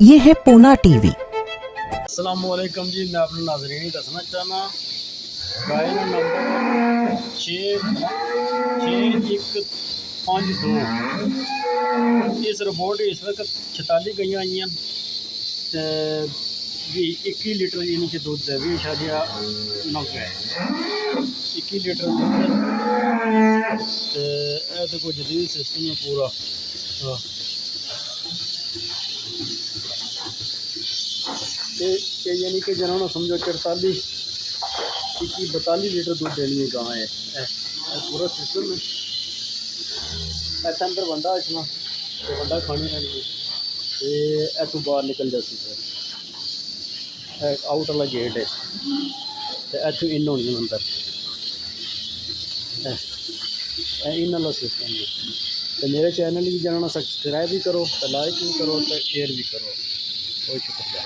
ये है पूना टीवी। अस्सलामुअलैकुम जी, मैं अपने नाज़रीन ही दसना चाहना गाय का नंबर 6152। इस रिपोर्ट इस वक्त 46 गईयां आई हैं भी 21 लीटर यानी कि दुध है 20.9 है 21 लीटर दुध तो कोई जदीद सिस्टम है पूरा। यानी कि जना समझो 48 21 42 लीटर दूध देनी है गां है पूरा सिस्टम है। इतना अंदर बंदा इतना तो बंदा खानी रहनी है तो इतों बाहर निकल जाती है आउट वाला गेट है तो इतों इन होनी अंदर इन वाला सिस्टम है। तो मेरे चैनल की जना सब्सक्राइब भी करो तो लाइक भी करो तो शेयर भी करो। बहुत शुक्रिया।